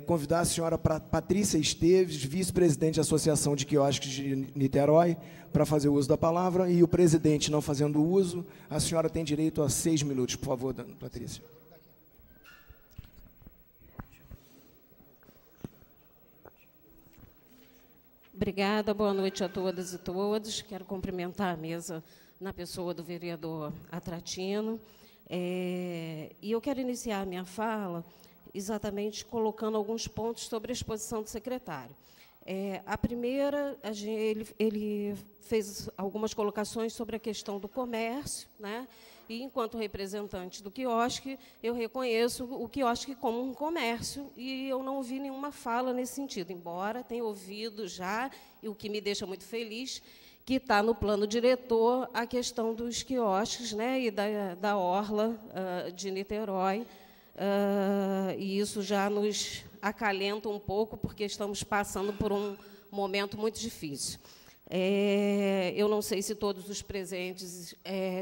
convidar a senhora Patrícia Esteves, vice-presidente da Associação de Quiosques de Niterói, para fazer o uso da palavra, e o presidente não fazendo uso, a senhora tem direito a 6 minutos, por favor, Patrícia. Obrigada, boa noite a todas e todos. Quero cumprimentar a mesa na pessoa do vereador Atratino. E eu quero iniciar a minha fala exatamente colocando alguns pontos sobre a exposição do secretário. A primeira, ele fez algumas colocações sobre a questão do comércio, né? E, enquanto representante do quiosque, eu reconheço o quiosque como um comércio, e eu não ouvi nenhuma fala nesse sentido, embora tenha ouvido já, e o que me deixa muito feliz, que está no plano diretor a questão dos quiosques, né? E da orla de Niterói, e isso já nos acalenta um pouco, porque estamos passando por um momento muito difícil. Eu não sei se todos os presentes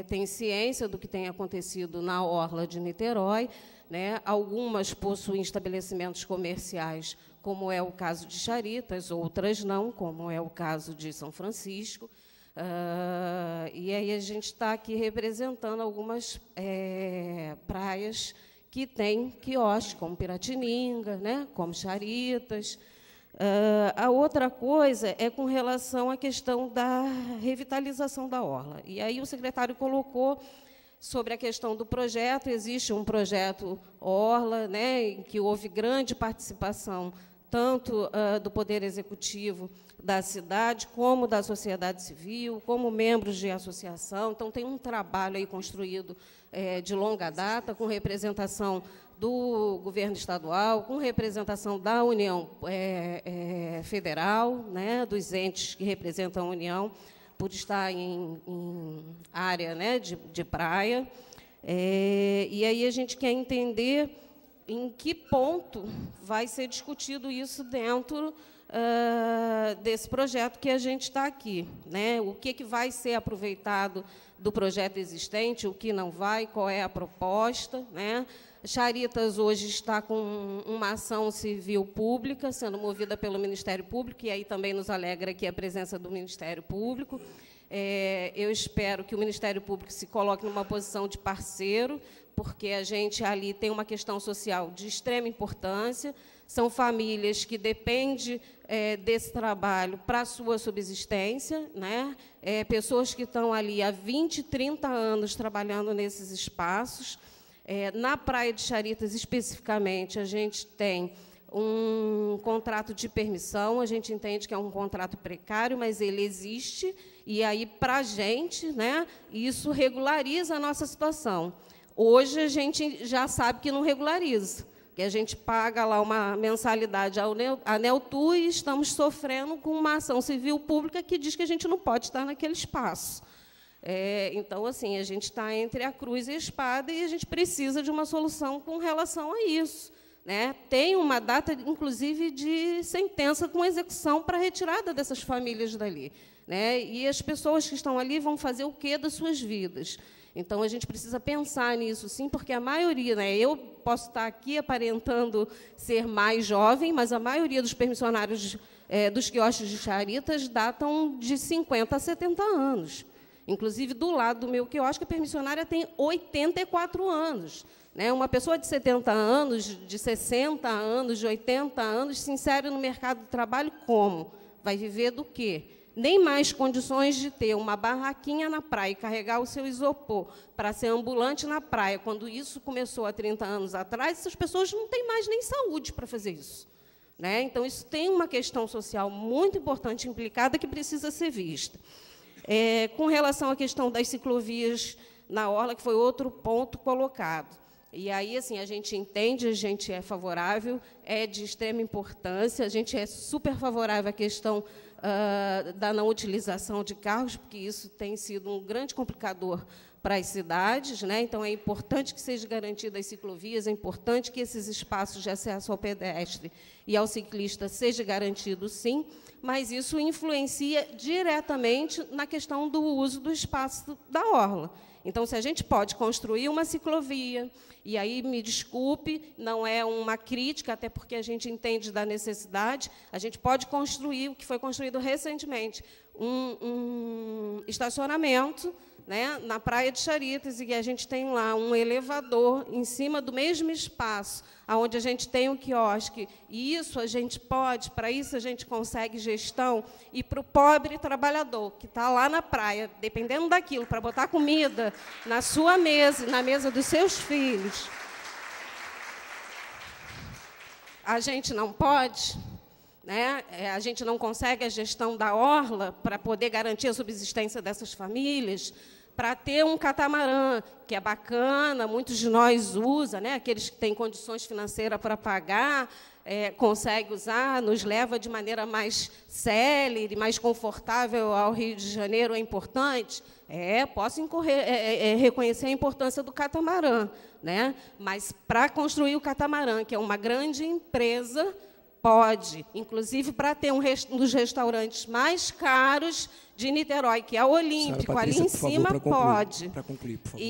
têm ciência do que tem acontecido na orla de Niterói, né? Algumas possuem estabelecimentos comerciais, como é o caso de Charitas, outras não, como é o caso de São Francisco. E aí a gente está aqui representando algumas praias que têm quiosques, como Piratininga, né, como Charitas. A outra coisa é com relação à questão da revitalização da orla. E aí o secretário colocou sobre a questão do projeto. Existe um projeto Orla, né, em que houve grande participação tanto do Poder Executivo da cidade, como da sociedade civil, como membros de associação. Então, tem um trabalho aí construído de longa data, com representação do governo estadual, com representação da União Federal, né, dos entes que representam a União, por estar em área, né, de praia. E aí a gente quer entender em que ponto vai ser discutido isso dentro desse projeto que a gente está aqui, né? O que vai ser aproveitado do projeto existente, o que não vai, qual é a proposta, né? Charitas hoje está com uma ação civil pública, sendo movida pelo Ministério Público, e aí também nos alegra aqui a presença do Ministério Público. Eu espero que o Ministério Público se coloque numa posição de parceiro, porque a gente ali tem uma questão social de extrema importância. São famílias que dependem desse trabalho para a sua subsistência, né? Pessoas que estão ali há 20, 30 anos trabalhando nesses espaços. Na Praia de Charitas, especificamente, a gente tem um contrato de permissão. A gente entende que é um contrato precário, mas ele existe, e aí, para a gente, né, isso regulariza a nossa situação. Hoje, a gente já sabe que não regulariza, que a gente paga lá uma mensalidade à Neotur e estamos sofrendo com uma ação civil pública que diz que a gente não pode estar naquele espaço. Então, assim, a gente está entre a cruz e a espada, e a gente precisa de uma solução com relação a isso, né? Tem uma data, inclusive, de sentença com execução para a retirada dessas famílias dali, né? E as pessoas que estão ali vão fazer o quê das suas vidas? Então, a gente precisa pensar nisso, sim, porque a maioria, né, eu posso estar aqui aparentando ser mais jovem, mas a maioria dos permissionários dos quiosques de Charitas datam de 50 a 70 anos. Inclusive, do lado do meu quiosque, a permissionária tem 84 anos. Né? Uma pessoa de 70 anos, de 60 anos, de 80 anos, se insere no mercado do trabalho como? Vai viver do quê? Nem mais condições de ter uma barraquinha na praia e carregar o seu isopor para ser ambulante na praia. Quando isso começou há 30 anos atrás, essas pessoas não têm mais nem saúde para fazer isso. Né? Então, isso tem uma questão social muito importante implicada que precisa ser vista. Com relação à questão das ciclovias na orla, que foi outro ponto colocado. E aí, assim, a gente entende, a gente é favorável, é de extrema importância, a gente é super favorável à questão da não utilização de carros, porque isso tem sido um grande complicador para as cidades, né? Então, é importante que sejam garantidas as ciclovias, é importante que esses espaços de acesso ao pedestre e ao ciclista sejam garantidos, sim, mas isso influencia diretamente na questão do uso do espaço da orla. Então, se a gente pode construir uma ciclovia, e aí, me desculpe, não é uma crítica, até porque a gente entende da necessidade, a gente pode construir o que foi construído recentemente, um estacionamento, né, na Praia de Charitas, e a gente tem lá um elevador em cima do mesmo espaço, onde a gente tem o quiosque, e isso a gente pode, para isso a gente consegue gestão, e para o pobre trabalhador, que está lá na praia, dependendo daquilo, para botar comida na sua mesa, na mesa dos seus filhos, a gente não pode, né? A gente não consegue a gestão da orla para poder garantir a subsistência dessas famílias, para ter um catamarã, que é bacana, muitos de nós usam, né? Aqueles que têm condições financeiras para pagar, conseguem usar, nos leva de maneira mais célere, mais confortável ao Rio de Janeiro, é importante? Posso reconhecer a importância do catamarã, né? Mas, para construir o catamarã, que é uma grande empresa, pode, inclusive para ter um dos restaurantes mais caros de Niterói, que é o Olímpico, ali em cima, pode. Para concluir, por favor.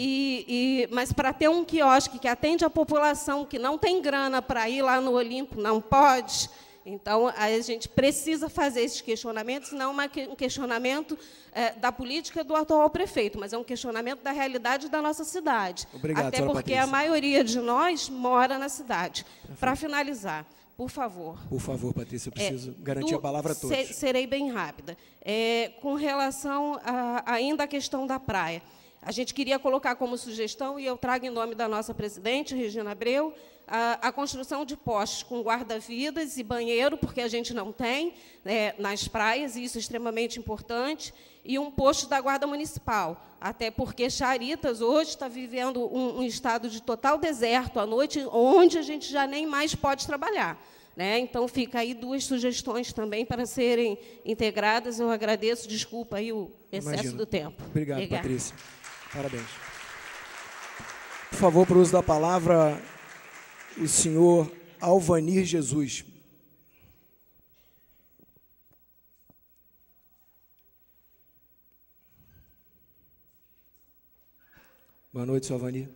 Mas para ter um quiosque que atende a população que não tem grana para ir lá no Olímpico, não pode. Então, a gente precisa fazer esses questionamentos, não um questionamento da política do atual prefeito, mas é um questionamento da realidade da nossa cidade. Obrigado, até porque Patrícia. a maioria de nós mora na cidade. Para finalizar, por favor. Por favor, Patrícia, eu preciso garantir a palavra a todos. Serei bem rápida. Com relação ainda à questão da praia, a gente queria colocar como sugestão, e eu trago em nome da nossa presidente, Regina Abreu, a construção de postes com guarda-vidas e banheiro, porque a gente não tem nas praias, e isso é extremamente importante, e um posto da Guarda Municipal, até porque Charitas hoje está vivendo um estado de total deserto à noite, onde a gente já nem mais pode trabalhar, né? Então, fica aí 2 sugestões também para serem integradas. Eu agradeço, desculpa aí o excesso do tempo. Obrigado, Patrícia. Parabéns. Por favor, para o uso da palavra, o senhor Alvanir Jesus. Boa noite, senhor Alvanir.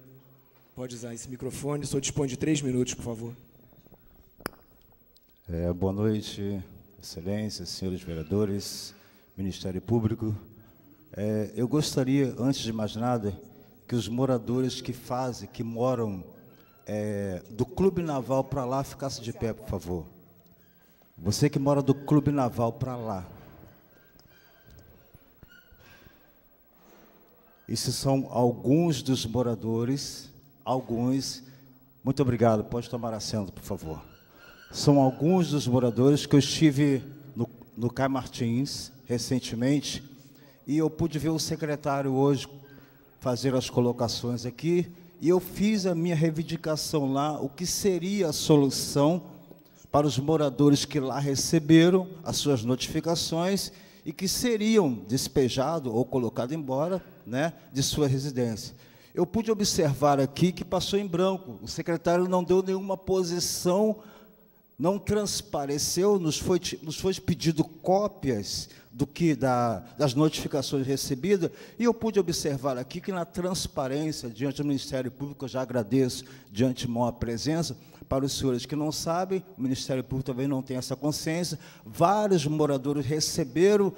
Pode usar esse microfone. O senhor dispõe de 3 minutos, por favor. Boa noite, excelências, senhores vereadores, Ministério Público. Eu gostaria, antes de mais nada, que os moradores que moram do Clube Naval para lá, ficassem de pé, por favor. Você que mora do Clube Naval para lá. Esses são alguns dos moradores, alguns. Muito obrigado, pode tomar assento, por favor. São alguns dos moradores que eu estive no Caio Martins, recentemente, e eu pude ver o secretário hoje fazer as colocações aqui, e eu fiz a minha reivindicação lá, o que seria a solução para os moradores que lá receberam as suas notificações e que seriam despejados ou colocados embora, né, de sua residência. Eu pude observar aqui que passou em branco, o secretário não deu nenhuma posição, não transpareceu, nos foi pedido cópias das notificações recebidas, e eu pude observar aqui que na transparência, diante do Ministério Público, eu já agradeço de antemão a presença. Para os senhores que não sabem, o Ministério Público também não tem essa consciência, vários moradores receberam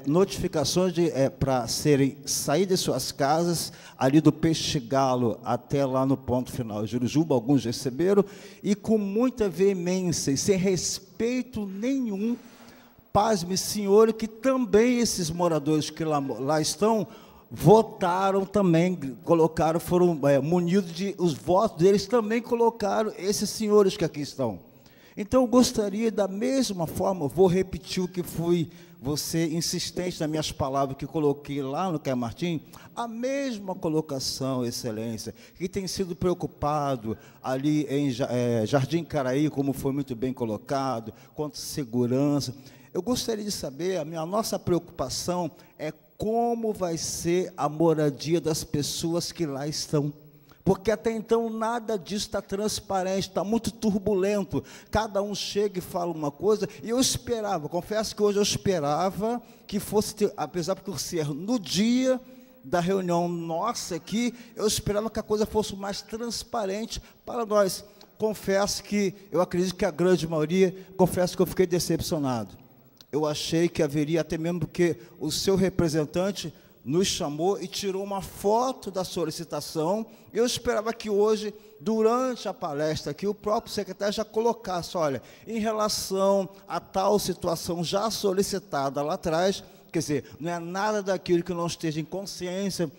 notificações para sair de suas casas, ali do Peixe Galo até lá no ponto final de Jurujuba, alguns receberam, e com muita veemência, e sem respeito nenhum, pasme, senhor, que também esses moradores que lá estão, votaram também, colocaram, foram munidos os votos deles, também colocaram esses senhores que aqui estão. Então, eu gostaria, da mesma forma, vou repetir o que fui insistente nas minhas palavras que coloquei lá no Caio Martins, a mesma colocação, excelência, que tem sido preocupado ali em Jardim Caraí, como foi muito bem colocado, quanto à segurança. Eu gostaria de saber, a nossa preocupação é como vai ser a moradia das pessoas que lá estão. Porque até então nada disso está transparente, está muito turbulento. Cada um chega e fala uma coisa, e eu esperava, confesso que hoje eu esperava que fosse, apesar de por ser no dia da reunião nossa aqui, eu esperava que a coisa fosse mais transparente para nós. Confesso que, eu acredito que a grande maioria, confesso que eu fiquei decepcionado. Eu achei que haveria, até mesmo porque o seu representante nos chamou e tirou uma foto da solicitação. Eu esperava que hoje, durante a palestra aqui, o próprio secretário já colocasse, olha, em relação a tal situação já solicitada lá atrás, quer dizer, não é nada daquilo que não esteja em consciência,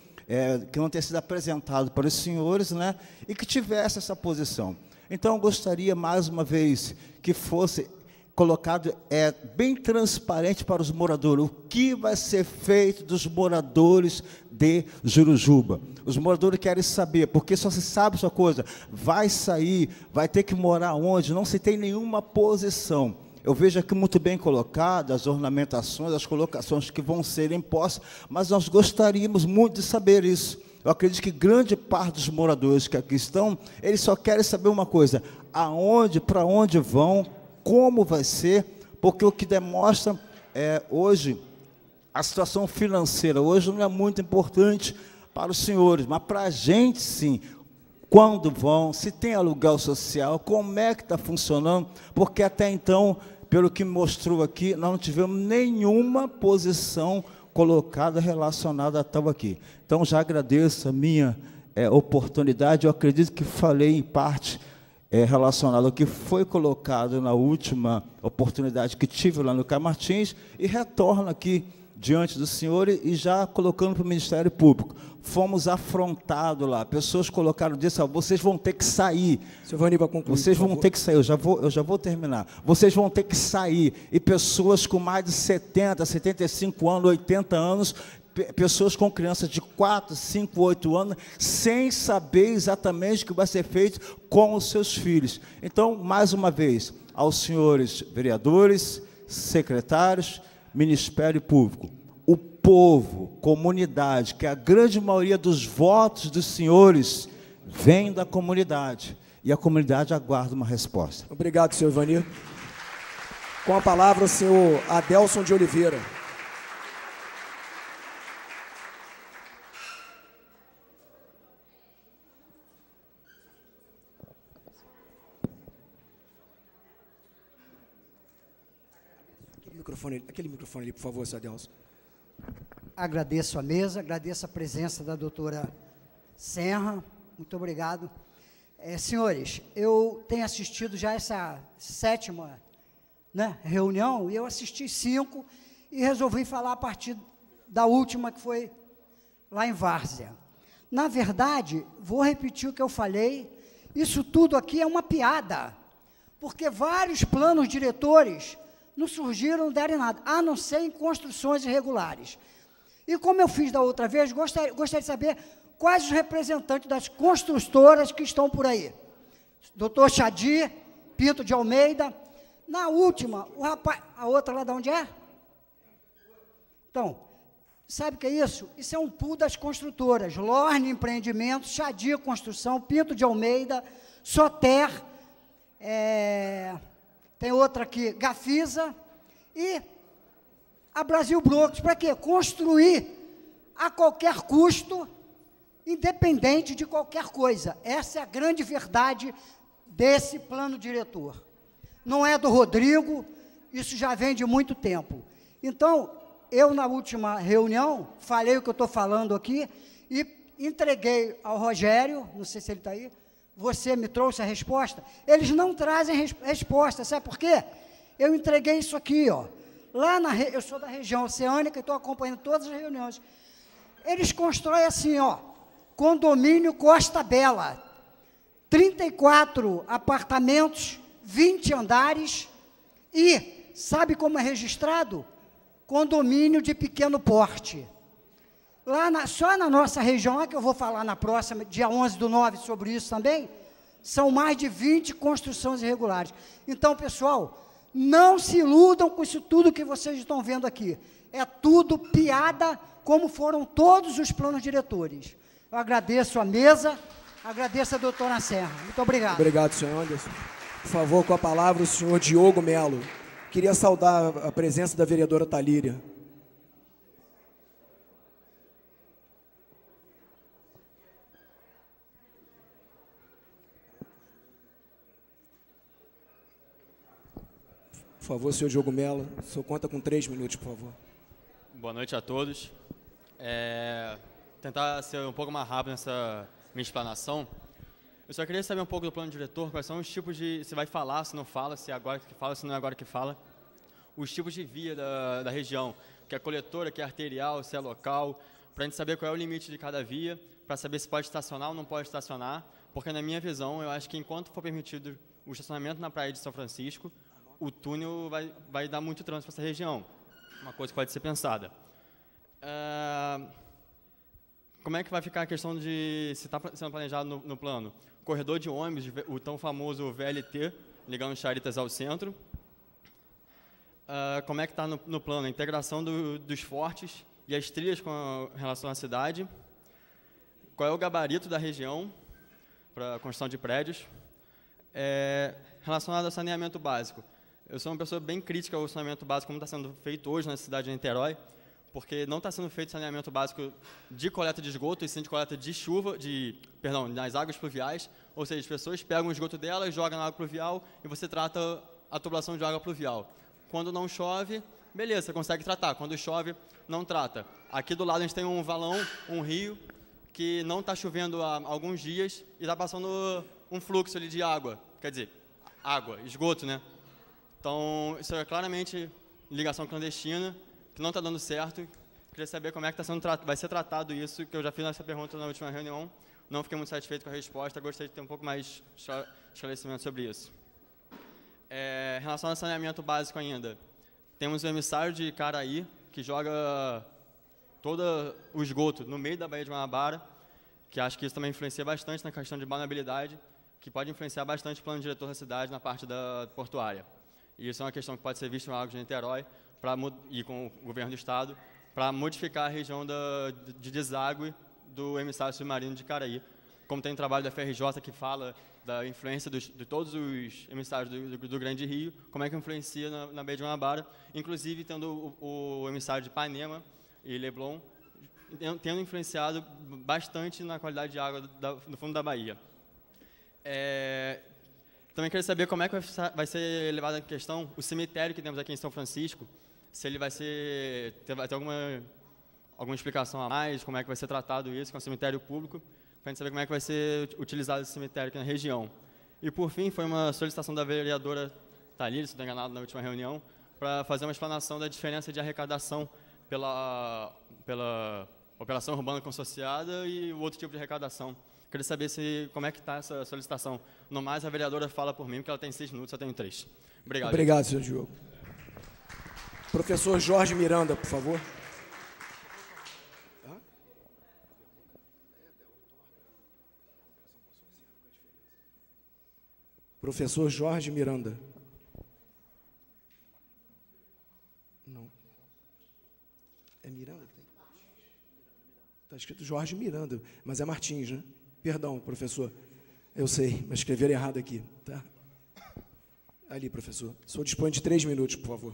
que não tenha sido apresentado para os senhores, né, e que tivesse essa posição. Então, eu gostaria, mais uma vez, que fosse colocado bem transparente para os moradores, o que vai ser feito dos moradores de Jurujuba. Os moradores querem saber, porque só se sabe essa coisa, vai sair, vai ter que morar onde, não se tem nenhuma posição. Eu vejo aqui muito bem colocado as ornamentações, as colocações que vão ser impostas, mas nós gostaríamos muito de saber isso. Eu acredito que grande parte dos moradores que aqui estão, eles só querem saber uma coisa, aonde, para onde vão, como vai ser, porque o que demonstra hoje, a situação financeira hoje não é muito importante para os senhores, mas para a gente sim, quando vão, se tem aluguel social, como é que está funcionando, porque até então, pelo que mostrou aqui, nós não tivemos nenhuma posição colocada relacionada a tal aqui. Então, já agradeço a minha oportunidade, eu acredito que falei em parte relacionado ao que foi colocado na última oportunidade que tive lá no Caio Martins, e retorno aqui diante do senhor e já colocando para o Ministério Público. Fomos afrontados lá, pessoas colocaram disso, vocês vão ter que sair. Silvani, para concluir, vocês vão ter que sair, eu já vou terminar. Vocês vão ter que sair, e pessoas com mais de 70, 75 anos, 80 anos, pessoas com crianças de 4, 5, 8 anos, sem saber exatamente o que vai ser feito com os seus filhos. Então, mais uma vez, aos senhores vereadores, secretários, Ministério Público, o povo, comunidade, que a grande maioria dos votos dos senhores vem da comunidade, e a comunidade aguarda uma resposta. Obrigado, senhor Ivanir. Com a palavra, o senhor Adelson de Oliveira. Aquele microfone ali, por favor, senhor Adelson. Agradeço a mesa, agradeço a presença da doutora Serra, muito obrigado. Senhores, eu tenho assistido já essa 7ª, né, reunião, e eu assisti 5 e resolvi falar a partir da última, que foi lá em Várzea. Na verdade, vou repetir o que eu falei, isso tudo aqui é uma piada, porque vários planos diretores não surgiram, não deram nada, a não ser em construções irregulares. E como eu fiz da outra vez, gostaria de saber quais os representantes das construtoras que estão por aí. Doutor Xadir, Pinto de Almeida. Na última, o rapaz... A outra lá de onde é? Então, sabe o que é isso? Isso é um pool das construtoras. Lorne Empreendimentos, Xadir Construção, Pinto de Almeida, Soter, tem outra aqui, Gafisa, e a Brasil Brokers. Para quê? Construir a qualquer custo, independente de qualquer coisa. Essa é a grande verdade desse plano diretor. Não é do Rodrigo, isso já vem de muito tempo. Então, eu, na última reunião, falei o que eu estou falando aqui, e entreguei ao Rogério, não sei se ele está aí, você me trouxe a resposta. Eles não trazem resposta, sabe por quê? Eu entreguei isso aqui, ó. Eu sou da região oceânica e estou acompanhando todas as reuniões. Eles constroem assim, ó, condomínio Costa Bela, 34 apartamentos, 20 andares, e sabe como é registrado? Condomínio de pequeno porte. Só na nossa região, lá que eu vou falar na próxima, dia 11/9, sobre isso também, são mais de 20 construções irregulares. Então, pessoal, não se iludam com isso tudo que vocês estão vendo aqui. é tudo piada, como foram todos os planos diretores. Eu agradeço a mesa, agradeço a doutora Serra. Muito obrigado. Obrigado, senhor Anderson. Por favor, com a palavra, o senhor Diogo Melo. Queria saudar a presença da vereadora Talíria. Por favor, senhor Diogo Melo, o senhor conta com 3 minutos, por favor. Boa noite a todos. Tentar ser um pouco mais rápido nessa minha explanação. Eu só queria saber um pouco do plano diretor, quais são os tipos de... Se vai falar, se não fala, se é agora que fala, se não é agora que fala. Os tipos de via da região, que é coletora, que é arterial, se é local, para a gente saber qual é o limite de cada via, para saber se pode estacionar ou não pode estacionar, porque na minha visão, eu acho que enquanto for permitido o estacionamento na praia de São Francisco, o túnel vai dar muito trânsito para essa região. Uma coisa que pode ser pensada. Como é que vai ficar a questão de se está sendo planejado no plano? Corredor de ônibus, o tão famoso VLT, ligando Charitas ao centro. Como é que está no plano? A integração dos fortes e as trilhas com relação à cidade. Qual é o gabarito da região para a construção de prédios? Relacionado ao saneamento básico. Eu sou uma pessoa bem crítica ao saneamento básico, como está sendo feito hoje na cidade de Niterói, porque não está sendo feito saneamento básico de coleta de esgoto, e sim de coleta de chuva, nas águas pluviais, ou seja, as pessoas pegam o esgoto delas, jogam na água pluvial e você trata a tubulação de água pluvial. Quando não chove, beleza, você consegue tratar. Quando chove, não trata. Aqui do lado a gente tem um valão, um rio, que não está chovendo há alguns dias e está passando um fluxo ali de água, quer dizer, água, esgoto, né? Então, isso é claramente ligação clandestina, que não está dando certo. Queria saber como é que vai ser tratado isso, que eu já fiz essa pergunta na última reunião, não fiquei muito satisfeito com a resposta, gostaria de ter um pouco mais de esclarecimento sobre isso. Em relação ao saneamento básico ainda, temos o emissário de Caraí, que joga todo o esgoto no meio da Baía de Guanabara, que acho que isso também influencia bastante na questão de balneabilidade, que pode influenciar bastante o plano diretor da cidade na parte da portuária. E isso é uma questão que pode ser vista no Lago de Niterói e com o governo do Estado para modificar a região de deságue do emissário submarino de Caraí. Como tem um trabalho da FRJ que fala da influência de todos os emissários do Grande Rio, como é que influencia na Baía de Guanabara, inclusive tendo o emissário de Ipanema e Leblon, tendo influenciado bastante na qualidade de água do fundo da Bahia. Também queria saber como é que vai ser levado em questão o cemitério que temos aqui em São Francisco, se ele vai ter alguma explicação a mais, como é que vai ser tratado isso, que é um cemitério público, para a gente saber como é que vai ser utilizado esse cemitério aqui na região. E, por fim, foi uma solicitação da vereadora Talíria, se não estou enganado, na última reunião, para fazer uma explanação da diferença de arrecadação pela operação urbana consorciada e o outro tipo de arrecadação. Queria saber como é que está essa solicitação. No mais, a vereadora fala por mim, porque ela tem 6 minutos, eu tenho 3. Obrigado. Obrigado, senhor Diogo. Professor Jorge Miranda, por favor. Professor Jorge Miranda. Não. É Miranda que tem? Está escrito Jorge Miranda, mas é Martins, né? Perdão, professor. Eu sei, mas escreveram errado aqui. Tá? Ali, professor. O senhor dispõe de 3 minutos, por favor.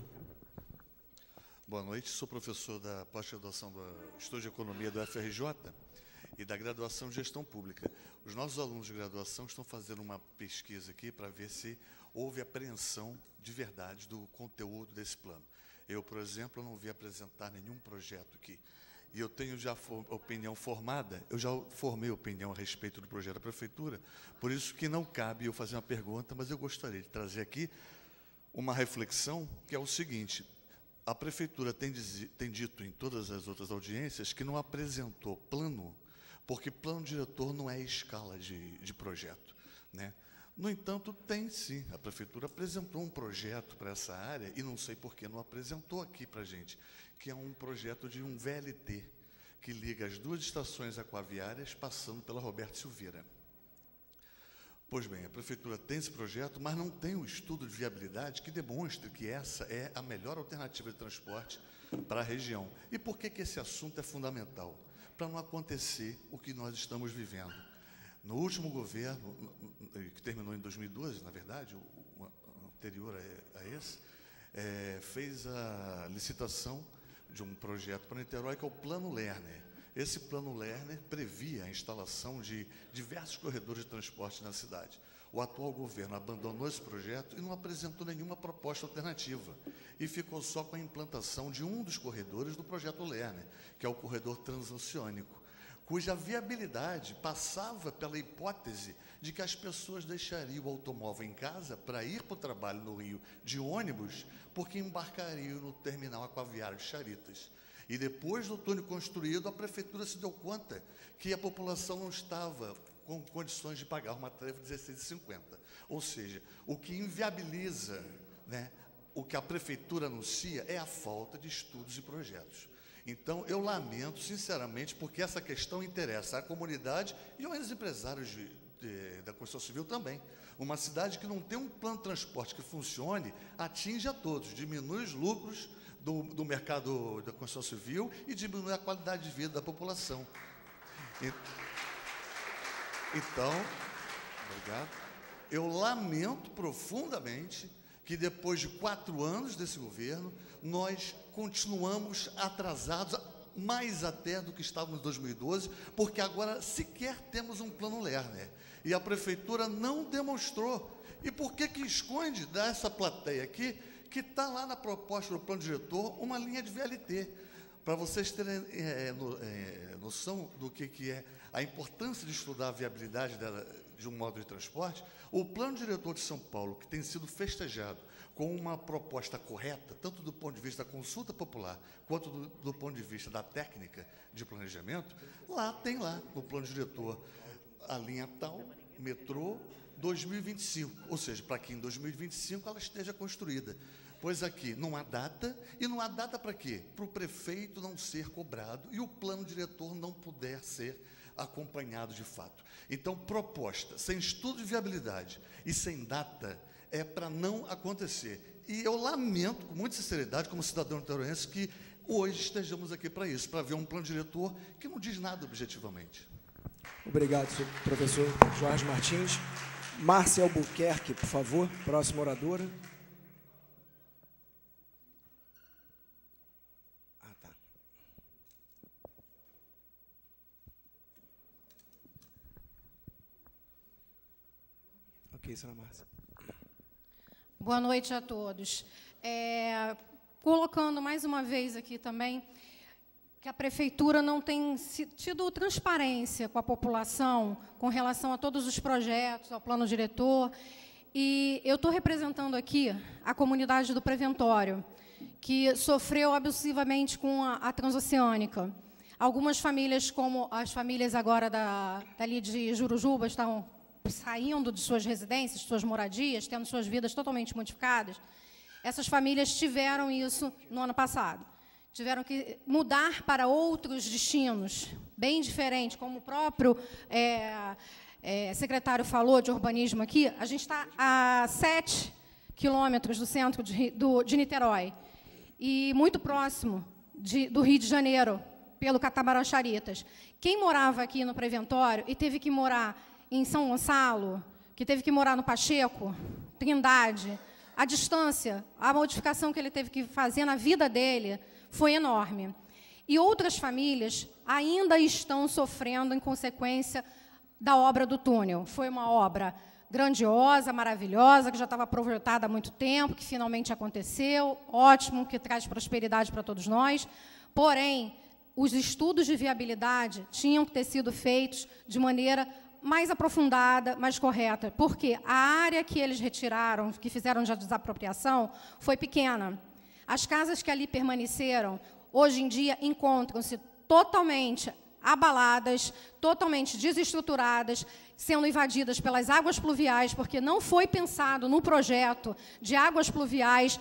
Boa noite. Sou professor da pós-graduação do Estudo de Economia do FRJ e da graduação de Gestão Pública. Os nossos alunos de graduação estão fazendo uma pesquisa aqui para ver se houve apreensão de verdade do conteúdo desse plano. Eu, por exemplo, não vi apresentar nenhum projeto aqui. E eu tenho já opinião formada, eu já formei opinião a respeito do projeto da Prefeitura, por isso que não cabe eu fazer uma pergunta, mas eu gostaria de trazer aqui uma reflexão, que é o seguinte: a Prefeitura tem dito em todas as outras audiências que não apresentou plano, porque plano diretor não é escala de projeto, né? No entanto, tem sim, a Prefeitura apresentou um projeto para essa área, e não sei por que não apresentou aqui para a gente, que é um projeto de um VLT, que liga as 2 estações aquaviárias, passando pela Roberto Silveira. Pois bem, a Prefeitura tem esse projeto, mas não tem um estudo de viabilidade que demonstre que essa é a melhor alternativa de transporte para a região. E por que esse assunto é fundamental? Para não acontecer o que nós estamos vivendo. No último governo, que terminou em 2012, na verdade, o anterior a esse, fez a licitação de um projeto para Niterói, que é o Plano Lerner. Esse Plano Lerner previa a instalação de diversos corredores de transporte na cidade. O atual governo abandonou esse projeto e não apresentou nenhuma proposta alternativa. E ficou só com a implantação de um dos corredores do projeto Lerner, que é o corredor transoceânico, cuja viabilidade passava pela hipótese de que as pessoas deixariam o automóvel em casa para ir para o trabalho no Rio de ônibus, porque embarcariam no terminal aquaviário de Charitas. E depois do túnel construído, a prefeitura se deu conta que a população não estava com condições de pagar uma tarifa de R$16,50. Ou seja, o que inviabiliza, né, o que a prefeitura anuncia é a falta de estudos e projetos. Então, eu lamento, sinceramente, porque essa questão interessa à comunidade e aos empresários da construção civil também. Uma cidade que não tem um plano de transporte que funcione, atinge a todos, diminui os lucros do mercado da construção civil e diminui a qualidade de vida da população. Então, obrigado. Eu lamento profundamente que depois de 4 anos desse governo, nós continuamos atrasados, mais até do que estávamos em 2012, porque agora sequer temos um plano Lerner. E a prefeitura não demonstrou. E por que esconde dessa plateia aqui, que está lá na proposta do plano diretor, uma linha de VLT? Para vocês terem noção do que é a importância de estudar a viabilidade de um modo de transporte, o plano diretor de São Paulo, que tem sido festejado com uma proposta correta, tanto do ponto de vista da consulta popular, quanto do ponto de vista da técnica de planejamento, tem lá no plano diretor a linha tal, metrô, 2025, ou seja, para que em 2025 ela esteja construída. Pois aqui não há data, e não há data para quê? Para o prefeito não ser cobrado e o plano diretor não puder ser acompanhado de fato. Então, proposta sem estudo de viabilidade e sem data é para não acontecer. E eu lamento, com muita sinceridade, como cidadão niteroense, que hoje estejamos aqui para isso, para ver um plano diretor que não diz nada objetivamente. Obrigado, professor Jorge Martins. Márcia Albuquerque, por favor, próxima oradora. Ok, senhora Márcia. Boa noite a todos. Colocando mais uma vez aqui também que a prefeitura não tem tido transparência com a população com relação a todos os projetos, ao plano diretor. E eu estou representando aqui a comunidade do Preventório, que sofreu abusivamente com a Transoceânica. Algumas famílias, como as famílias agora dali de Jurujuba, estão saindo de suas residências, de suas moradias, tendo suas vidas totalmente modificadas. Essas famílias tiveram isso no ano passado. Tiveram que mudar para outros destinos, bem diferentes, como o próprio secretário falou de urbanismo aqui. A gente está a 7 quilômetros do centro de Niterói e muito próximo do Rio de Janeiro, pelo Catamarã Charitas. Quem morava aqui no Preventório e teve que morar em São Gonçalo, que teve que morar no Pacheco, Trindade, a distância, a modificação que ele teve que fazer na vida dele foi enorme. E outras famílias ainda estão sofrendo em consequência da obra do túnel. Foi uma obra grandiosa, maravilhosa, que já estava projetada há muito tempo, que finalmente aconteceu, ótimo, que traz prosperidade para todos nós. Porém, os estudos de viabilidade tinham que ter sido feitos de maneira mais aprofundada, mais correta, porque a área que eles retiraram, que fizeram de desapropriação, foi pequena. As casas que ali permaneceram, hoje em dia, encontram-se totalmente abaladas, totalmente desestruturadas, sendo invadidas pelas águas pluviais, porque não foi pensado no projeto de águas pluviais,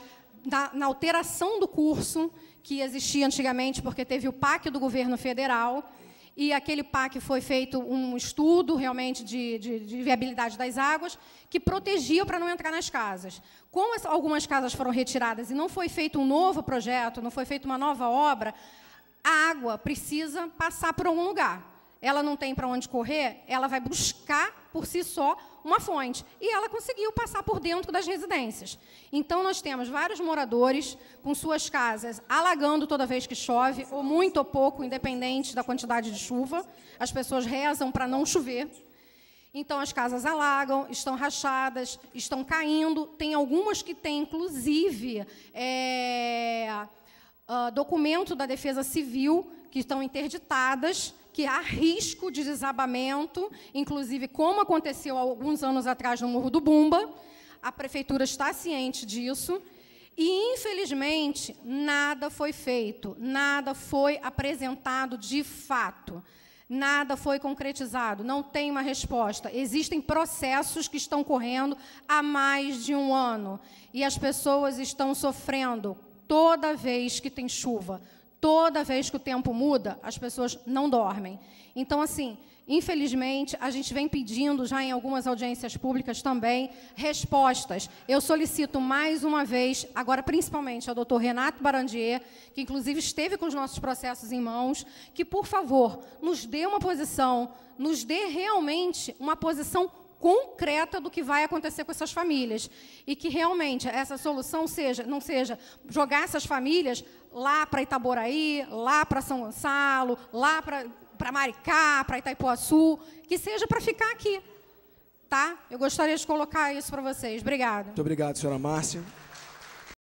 na alteração do curso que existia antigamente, porque teve o PAC do governo federal. e aquele PAC foi feito um estudo realmente de viabilidade das águas, que protegia para não entrar nas casas. Como algumas casas foram retiradas e não foi feito um novo projeto, não foi feita uma nova obra, a água precisa passar por algum lugar. Ela não tem para onde correr, ela vai buscar, por si só, uma fonte. E ela conseguiu passar por dentro das residências. Então, nós temos vários moradores com suas casas alagando toda vez que chove, ou muito ou pouco, independente da quantidade de chuva. As pessoas rezam para não chover. Então, as casas alagam, estão rachadas, estão caindo. Tem algumas que têm, inclusive, documento da Defesa Civil, que estão interditadas, que há risco de desabamento, inclusive como aconteceu há alguns anos atrás no Morro do Bumba. A prefeitura está ciente disso. E, infelizmente, nada foi feito, nada foi apresentado de fato, nada foi concretizado, não tem uma resposta. Existem processos que estão correndo há mais de um ano, e as pessoas estão sofrendo toda vez que tem chuva. Toda vez que o tempo muda, as pessoas não dormem. Então, assim, infelizmente, a gente vem pedindo, já em algumas audiências públicas também, respostas. Eu solicito mais uma vez, agora principalmente ao doutor Renato Barandier, que inclusive esteve com os nossos processos em mãos, que, por favor, nos dê uma posição, nos dê realmente uma posição concreta do que vai acontecer com essas famílias. E que realmente essa solução não seja jogar essas famílias lá para Itaboraí, lá para São Gonçalo, lá para Maricá, para Itaipuaçu, que seja para ficar aqui. Tá? Eu gostaria de colocar isso para vocês. Obrigada. Muito obrigado, senhora Márcia.